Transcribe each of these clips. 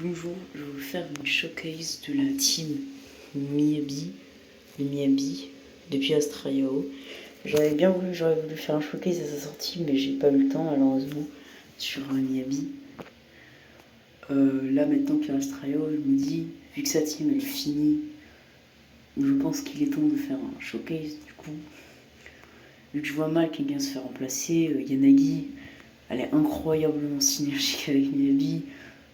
Bonjour, je vais vous faire une showcase de la team Miyabi, depuis Astrayao. J'aurais voulu faire un showcase à sa sortie, mais j'ai pas eu le temps malheureusement sur Miyabi. Là maintenant qu'il y a Astrayao, je me dis, vu que sa team elle est finie, je pense qu'il est temps de faire un showcase du coup. Vu que je vois mal quelqu'un se faire remplacer, Yanagi, elle est incroyablement synergique avec Miyabi.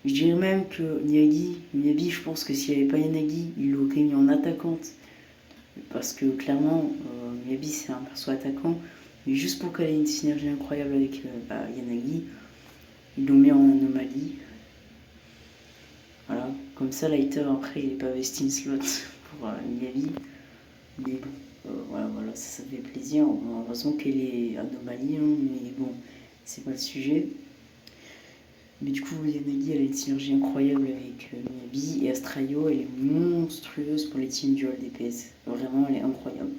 Je dirais même que Miyabi, je pense que s'il n'y avait pas Yanagi, il l'aurait mis en attaquante. Parce que clairement, Miyabi c'est un perso attaquant. Mais juste pour qu'elle ait une synergie incroyable avec Yanagi, ils l'ont mis en anomalie. Voilà, comme ça Lighter après il n'est pas vesting slot pour Miyabi. Mais bon, voilà, ça fait plaisir. Heureusement qu'elle est anomalie, hein, mais bon, c'est pas le sujet. Mais du coup, Yanagi, elle a une synergie incroyable avec Miyabi, et Astrayo, elle est monstrueuse pour les teams dual DPS. Vraiment, elle est incroyable.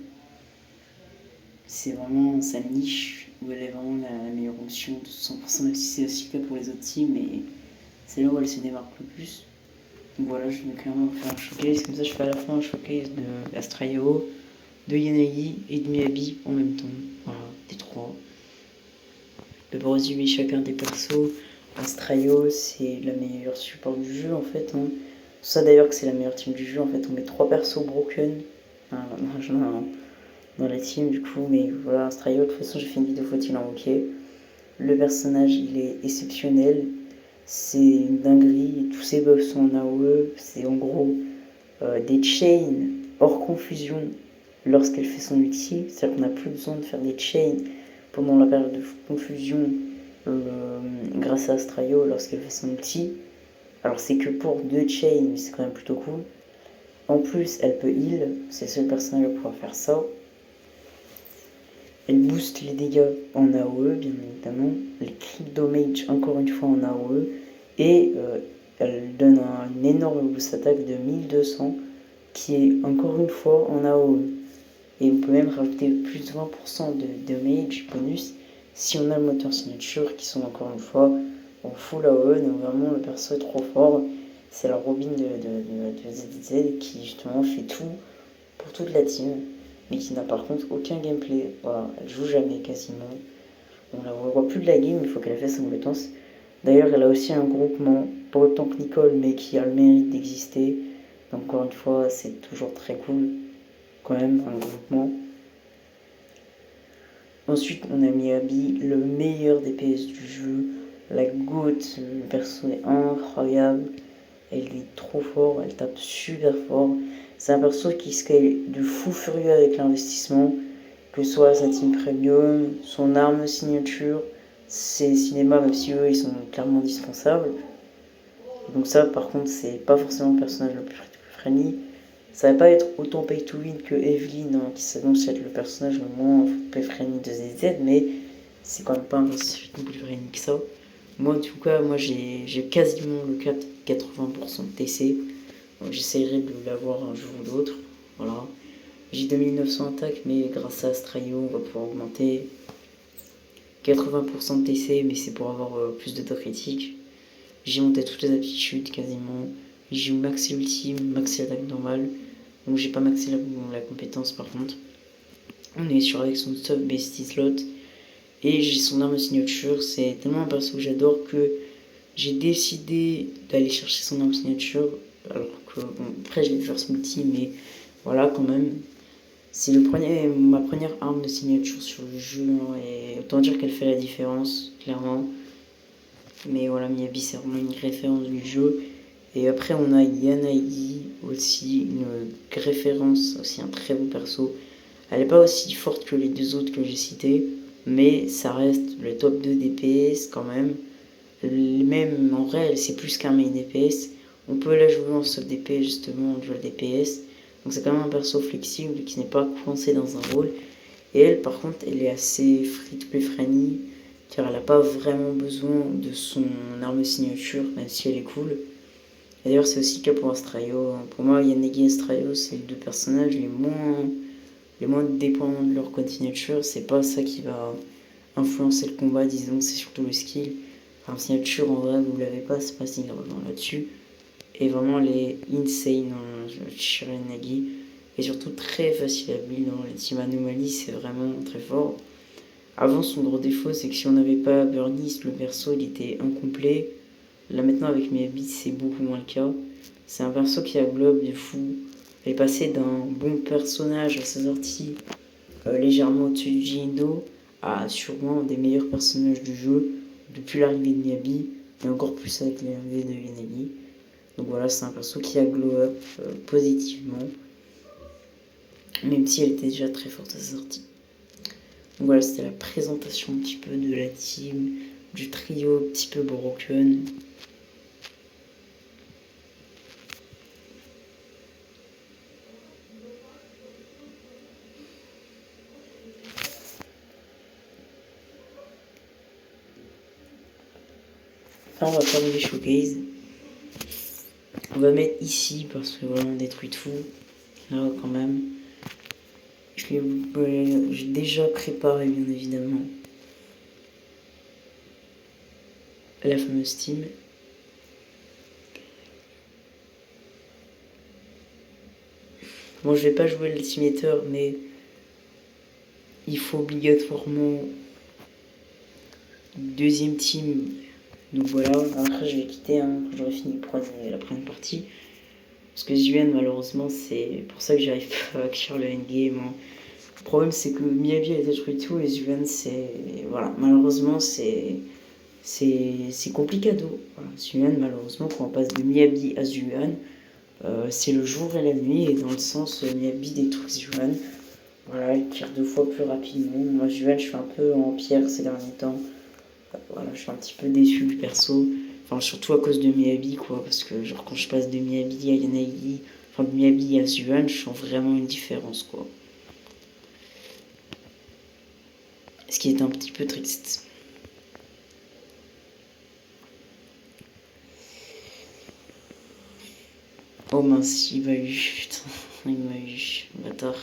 C'est vraiment sa niche où elle est vraiment la meilleure option de 100%, même si c'est aussi le cas pour les autres teams, mais c'est là où elle se démarque le plus. Donc voilà, je vais clairement faire un showcase, comme ça je fais à la fin un showcase de Astrayo, de Yanagi et de Miyabi en même temps. Voilà, des trois. Pour résumer chacun des persos, Astrayo c'est la meilleure support du jeu en fait. Hein. C'est ça d'ailleurs que c'est la meilleure team du jeu en fait. On met 3 persos broken dans la team du coup. Mais voilà, Astrayo, de toute façon j'ai fait une vidéo faut-il invoquer. Le personnage il est exceptionnel. C'est une dinguerie. Tous ses buffs sont en AOE. C'est en gros des chains hors confusion lorsqu'elle fait son ulti. C'est-à-dire qu'on n'a plus besoin de faire des chains pendant la période de confusion grâce à Astrayo lorsqu'elle fait son ulti. Alors c'est que pour 2 chains, mais c'est quand même plutôt cool. En plus, elle peut heal, c'est le seul personnage à pouvoir faire ça. Elle booste les dégâts en AOE, bien évidemment. Les crit damage, encore une fois en AOE. Et elle donne un énorme boost attaque de 1200, qui est encore une fois en AOE. Et on peut même rajouter plus de 20% de damage bonus si on a le moteur signature, qui sont encore une fois en full AOE. Donc vraiment le perso est trop fort. C'est la Robin de ZZ qui justement fait tout pour toute la team, mais qui n'a par contre aucun gameplay. Voilà, elle joue jamais quasiment. On la voit plus de la game, il faut qu'elle fasse ses compétences. D'ailleurs, elle a aussi un groupement, pas autant que Nicole, mais qui a le mérite d'exister. Donc encore une fois, c'est toujours très cool quand même, un groupement. Ensuite, on a Miyabi, le meilleur DPS du jeu, la GOAT, le perso est incroyable, elle est trop fort, elle tape super fort. C'est un perso qui scale de fou furieux avec l'investissement, que ce soit sa team premium, son arme signature, ses cinémas, même si eux ils sont clairement indispensables. Donc ça par contre c'est pas forcément le personnage le plus friendly. Ça va pas être autant pay to win que Evelyn, hein, qui s'annonce être le personnage le moins pay friendly de ZZ, mais c'est quand même pas un personnage plus friendly que ça. Moi en tout cas, j'ai quasiment le cap 80% de TC. J'essaierai de l'avoir un jour ou l'autre. Voilà. J'ai 2900 attaques, mais grâce à Astrayo, on va pouvoir augmenter 80% de TC, mais c'est pour avoir plus de critique. J'ai monté toutes les aptitudes quasiment. J'ai maxé ultime, maxé attaque normale. Donc j'ai pas maxé la compétence par contre. On est sur avec son sub bestie slot. Et j'ai son arme signature. C'est tellement un perso que j'adore que j'ai décidé d'aller chercher son arme signature. Alors que bon, après je l'ai fait son multi, mais voilà quand même. C'est ma première arme de signature sur le jeu, hein, et autant dire qu'elle fait la différence, clairement. Mais voilà, Miyabi c'est vraiment une référence du jeu. Et après on a Yanagi aussi, une référence, aussi un très bon perso. Elle n'est pas aussi forte que les deux autres que j'ai cités, mais ça reste le top 2 DPS quand même. Même en vrai, c'est plus qu'un main DPS. On peut la jouer en sub DPS justement, en dual DPS. Donc c'est quand même un perso flexible qui n'est pas coincé dans un rôle. Et elle, par contre, elle est assez free-to-play friendly, car elle n'a pas vraiment besoin de son arme signature, même si elle est cool. Et d'ailleurs, c'est aussi le cas pour Astrayo. Pour moi, Yanagi et Astrayo, c'est les deux personnages les moins dépendants de leur code signature. C'est pas ça qui va influencer le combat, disons, c'est surtout le skill. Enfin, signature, en vrai, vous l'avez pas, c'est pas si grave là-dessus. Et vraiment, elle est insane en Shiranagi. Et surtout très facile à build dans les team Anomaly, c'est vraiment très fort. Avant, son gros défaut, c'est que si on n'avait pas Burnice, le perso il était incomplet. Là maintenant, avec Miyabi, c'est beaucoup moins le cas. C'est un perso qui a globe de fou. Elle est passée d'un bon personnage à sa sortie, légèrement au-dessus du Jindo, à sûrement un des meilleurs personnages du jeu depuis l'arrivée de Miyabi, et encore plus avec l'arrivée de Yanagi. Donc voilà, c'est un perso qui a glow up positivement, même si elle était déjà très forte à sa sortie. Donc voilà, c'était la présentation un petit peu de la team, du trio un petit peu broken. Là, on va faire les showcases. On va mettre ici parce que voilà, on détruit tout. Là, quand même. J'ai déjà préparé, bien évidemment, la fameuse team. Bon, je vais pas jouer l'ultimateur, mais il faut obligatoirement une deuxième team. Donc voilà, après je vais quitter quand j'aurai fini la première partie. Parce que Zuen, malheureusement, c'est pour ça que j'arrive pas à acquérir le endgame. Hein. Le problème, c'est que Miyabi a détruit tout et Zuen, c'est. Voilà, malheureusement, c'est complicado. Voilà. Zuen, malheureusement, quand on passe de Miyabi à Zuen, c'est le jour et la nuit, et dans le sens Miyabi détruit Zuen. Voilà, il tire 2 fois plus rapidement. Moi, Zuen, je suis un peu en pierre ces derniers temps. Voilà, je suis un petit peu déçu du perso. Enfin, surtout à cause de Miyabi, quoi. Parce que, genre, quand je passe de Miyabi à Yanagi, enfin, de Miyabi à Zuen, je sens vraiment une différence, quoi. Ce qui est un petit peu triste. Oh mince, il m'a eu. Putain, il m'a eu. Bâtard.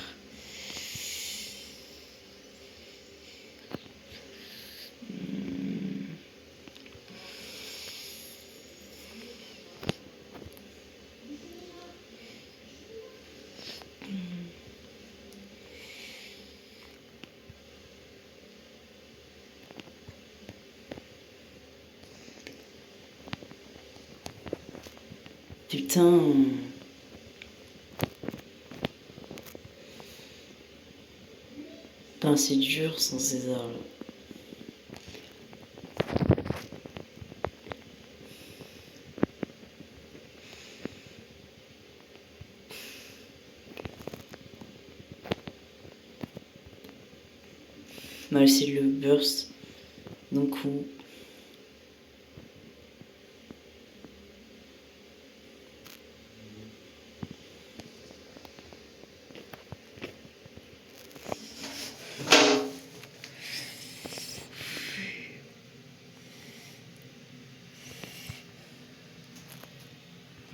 Putain. Putain, c'est dur sans César, là. On va essayer le burst d'un coup.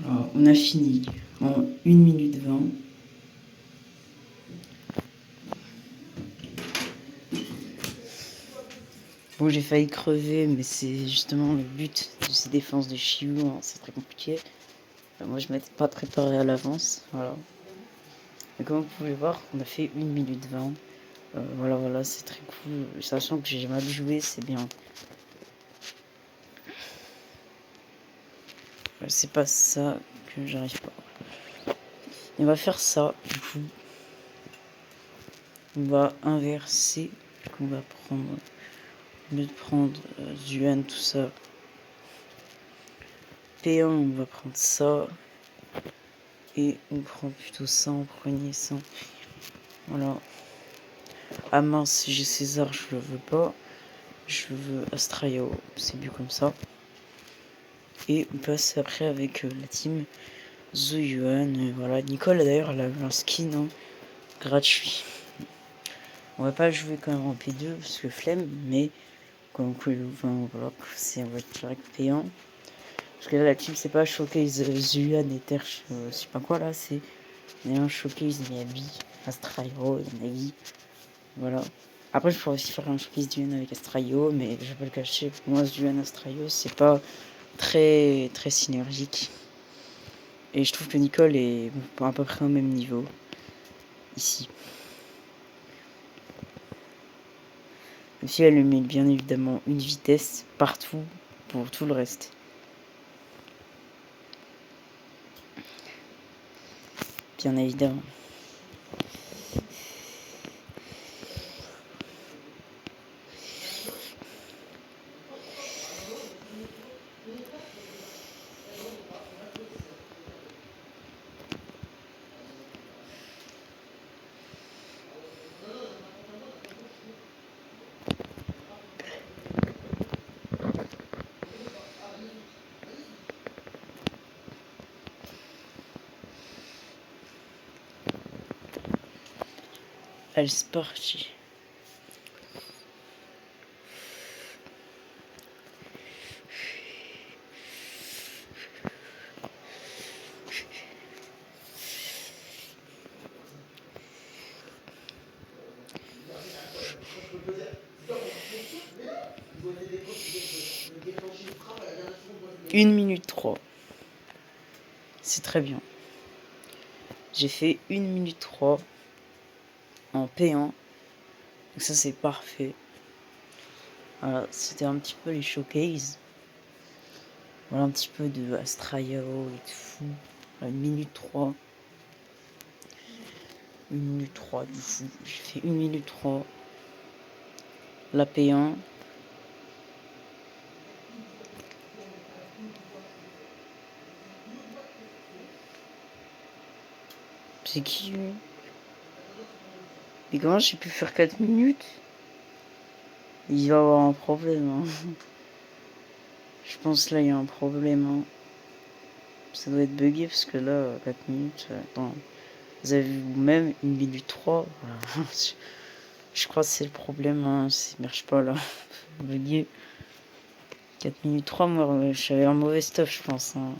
Alors, on a fini en 1 minute 20. Bon, j'ai failli crever, mais c'est justement le but de ces défenses de Shiyu, hein, c'est très compliqué. Moi, je m'étais pas préparé à l'avance, voilà. Et comme vous pouvez voir, on a fait 1 minute 20. Voilà, c'est très cool. Sachant que j'ai mal joué, c'est bien. C'est pas ça que j'arrive pas. Et on va faire ça, du coup. On va inverser. On va prendre. Au lieu de prendre Zuen, tout ça. P1, on va prendre ça. Et on prend plutôt ça en premier, ça. Voilà. Ah mince, j'ai César, je le veux pas. Je veux Astrayo, c'est mieux comme ça. Et on passe après avec la team The Yuan. Voilà, Nicole d'ailleurs, elle a un skin hein, gratuit. On va pas jouer quand même en P2 parce que flemme, mais comme vous pouvez voilà, c'est on va être direct P1. Parce que là, la team, c'est pas Showcase The Yuan et Terche, je sais pas quoi là, c'est un Showcase Miyabi, Astrayo, Nagi. Voilà. Après, je pourrais aussi faire un showcase d'Un avec Astrayo, mais je vais pas le cacher. Pour moi, Duan Astrayo, c'est pas très synergique. Et je trouve que Nicole est à peu près au même niveau. Ici. Aussi, elle met bien évidemment une vitesse partout pour tout le reste. Bien évidemment. Allez, c'est parti. Une minute 3. C'est très bien. J'ai fait 1 minute 3 en P1. Donc ça c'est parfait. Voilà, c'était un petit peu les showcases. Voilà un petit peu de Astraio et tout. 1 minute 3. 1 minute 3 du coup. J'ai fait 1 minute 3. La P1. C'est qui lui? Mais comment j'ai pu faire 4 minutes? Il va avoir un problème. Hein. Je pense là il y a un problème. Hein. Ça doit être bugué parce que là 4 minutes. Attends. Vous avez vu vous-même 1 minute 3. Voilà. Je crois que c'est le problème. Hein. Ça marche pas là. Bugué. 4 minutes 3, moi j'avais un mauvais stuff je pense. Hein.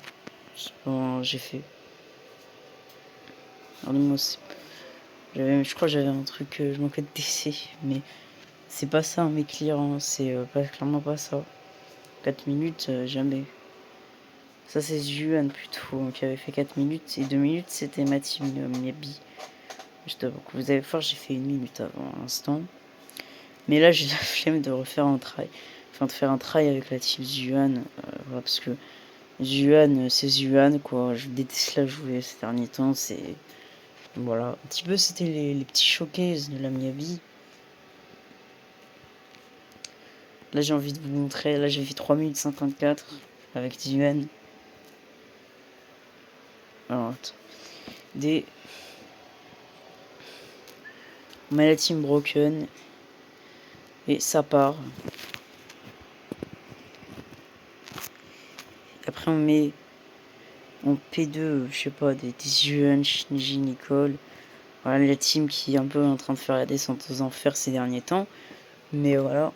Bon, j'ai fait. Alors, moi, je crois que j'avais un truc, je manquais de DC, mais c'est pas ça mes clients, c'est clairement pas ça. 4 minutes, jamais. Ça c'est Juan plutôt, qui avait fait 4 minutes, et 2 minutes c'était ma team Miyabi. Vous allez voir, j'ai fait 1 minute avant l'instant. Mais là j'ai la flemme de refaire un try. Enfin de faire un try avec la team Juan, voilà, parce que Juan c'est Juan quoi, je déteste la jouer ces derniers temps, c'est... Voilà, un petit peu c'était les petits showcases de la Miyabi. Là j'ai envie de vous montrer, là j'ai fait 3 minutes 54 avec Tijuan. Alors, on met la team broken et ça part. Après on met en P2, je sais pas, des Tijuan, Shinji, Nicole. Voilà la team qui est un peu en train de faire la descente aux enfers ces derniers temps. Mais voilà.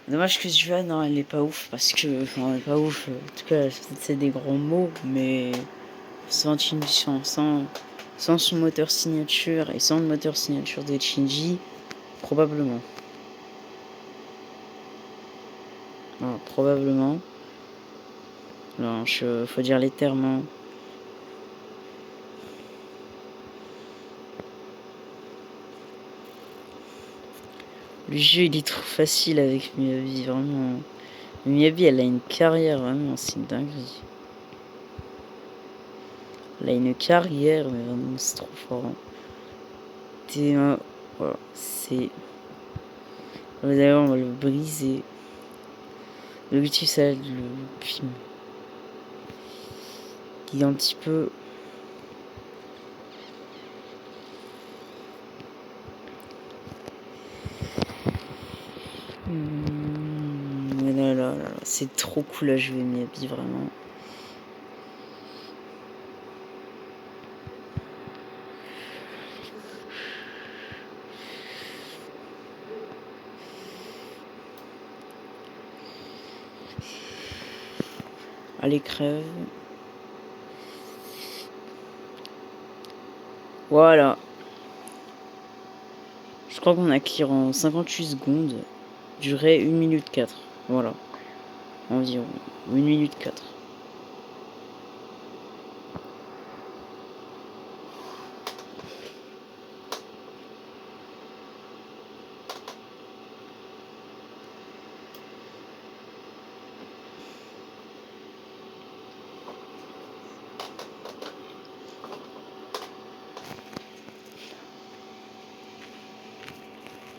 Dommage que Juan, non, elle est pas ouf parce que. Enfin, elle est pas ouf. En tout cas, c'est des gros mots, mais sans Shinji, sans son moteur signature et sans le moteur signature de Shinji, probablement. Non, probablement. Non, faut dire les termes. Hein. Le jeu il est trop facile avec Miyabi, vraiment. Miyabi elle a une carrière, vraiment, c'est une dinguerie. Elle a une carrière, mais vraiment c'est trop fort. Hein. T1, voilà, c'est... D'ailleurs on va le briser. L'objectif c'est le film. Qui est un petit peu... Là, c'est trop cool à jouer Miyabi, vraiment. Allez, crève. Voilà. Je crois qu'on a clear en 58 secondes. Durée 1 minute 4. Voilà. environ 1 minute 4.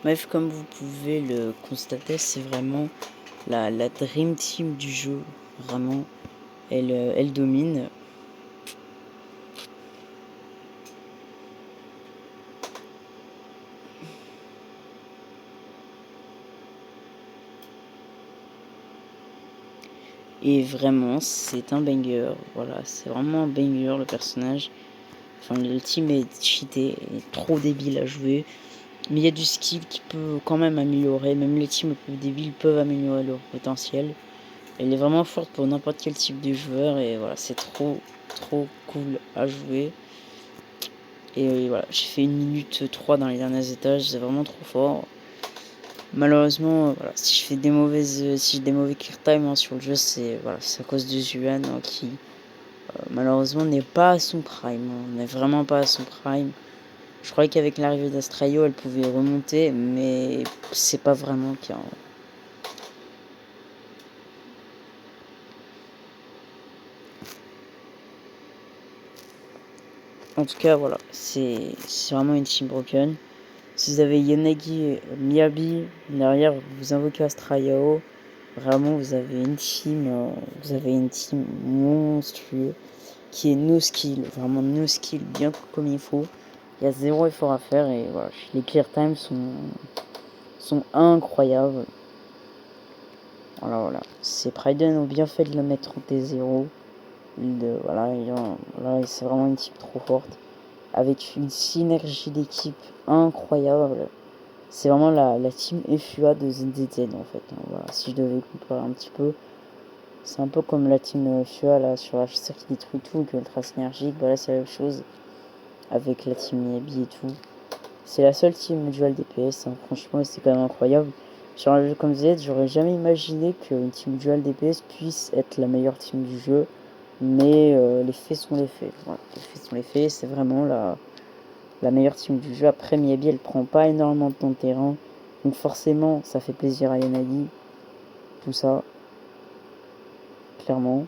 Bref, comme vous pouvez le constater, c'est vraiment la Dream Team du jeu. Vraiment, elle domine. Et vraiment, c'est un banger. Voilà, c'est vraiment un banger le personnage. Enfin, le team est cheaté, est trop débile à jouer. Mais il y a du skill qui peut quand même améliorer. Même les teams les plus débiles peuvent améliorer leur potentiel. Elle est vraiment forte pour n'importe quel type de joueur. Et voilà, c'est trop cool à jouer. Et voilà, j'ai fait 1 minute 3 dans les derniers étages. C'est vraiment trop fort. Malheureusement, voilà, si je fais des si j'ai des mauvais clear time sur le jeu, c'est voilà, à cause de Zuan qui malheureusement n'est pas à son prime. On n'est vraiment pas à son prime. Je croyais qu'avec l'arrivée d'Astrayo, elle pouvait remonter, mais c'est pas vraiment le cas. En tout cas, voilà, c'est vraiment une team broken. Si vous avez Yanagi et Miyabi, derrière vous invoquez Astrayao, vraiment vous avez une team monstrueuse qui est no skill, vraiment no skill, bien comme il faut. Il y a 0 effort à faire et voilà, les clear times sont incroyables. Voilà. C'est Pryden ont bien fait de le mettre en T0. Voilà, c'est vraiment une team trop forte. Avec une synergie d'équipe incroyable. C'est vraiment la team FUA de ZZZ en fait. Voilà, si je devais comparer un petit peu. C'est un peu comme la team FUA là, sur HSR qui détruit tout, qui est ultra synergique. Voilà, c'est la même chose avec la team Miyabi et tout. C'est la seule team dual DPS, hein. Franchement, c'est quand même incroyable. Sur un jeu comme Z, j'aurais jamais imaginé qu'une team dual DPS puisse être la meilleure team du jeu. Mais les faits sont les faits. Voilà, les faits sont les faits. C'est vraiment la meilleure team du jeu. Après, Miyabi, elle prend pas énormément de temps de terrain. Donc forcément, ça fait plaisir à Yanagi. Tout ça. Clairement.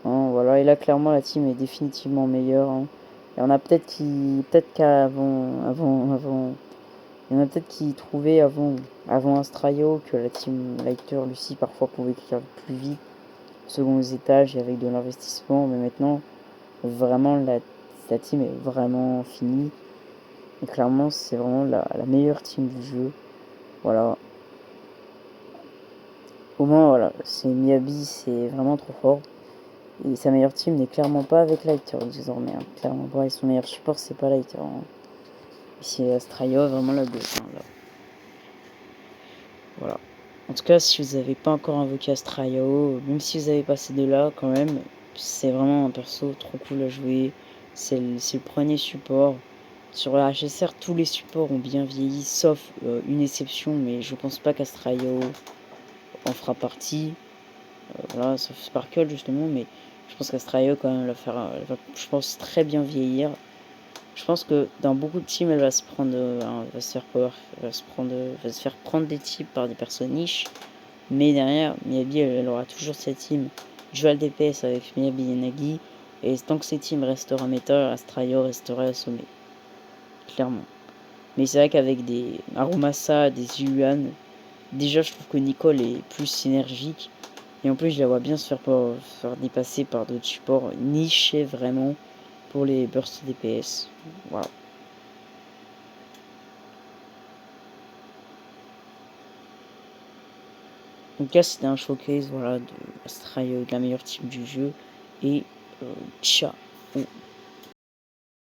Hein, voilà. Et là, clairement, la team est définitivement meilleure. Hein. Et on a peut-être qu'avant, il y en a peut-être qui trouvaient avant Astrayo que la team Lighter Lucie parfois pouvait écrire plus vite, selon les étages et avec de l'investissement. Mais maintenant, vraiment, la team est vraiment finie. Et clairement, c'est vraiment la meilleure team du jeu. Voilà. Au moins, voilà, c'est Miyabi, c'est vraiment trop fort. Et sa meilleure team n'est clairement pas avec Lighter désormais. Hein. Clairement pas. Et son meilleur support, c'est pas Lighter. Hein. C'est Astrayo, vraiment la gauche. Hein, là. Voilà. En tout cas, si vous n'avez pas encore invoqué Astrayo, même si vous avez passé de là, quand même, c'est vraiment un perso trop cool à jouer. C'est le premier support. Sur la HSR, tous les supports ont bien vieilli, sauf une exception, mais je pense pas qu'Astrayo en fera partie. Voilà, sauf Sparkle justement, mais je pense qu'Astrayo quand même elle va, je pense, très bien vieillir. Je pense que dans beaucoup de teams, elle va se prendre, va se faire power, va se faire prendre des types par des personnes niches. Mais derrière, Miyabi, elle aura toujours cette team dual DPS avec Miyabi et Nagi. Et tant que ces teams restera méta, Astrayo restera à sommet. Clairement. Mais c'est vrai qu'avec des Aromasa, des Yuan, déjà je trouve que Nicole est plus synergique. Et en plus, je la vois bien se faire dépasser par d'autres supports nichés vraiment pour les bursts DPS. Voilà. Donc là, c'était un showcase voilà, de la meilleure team du jeu. Et ciao.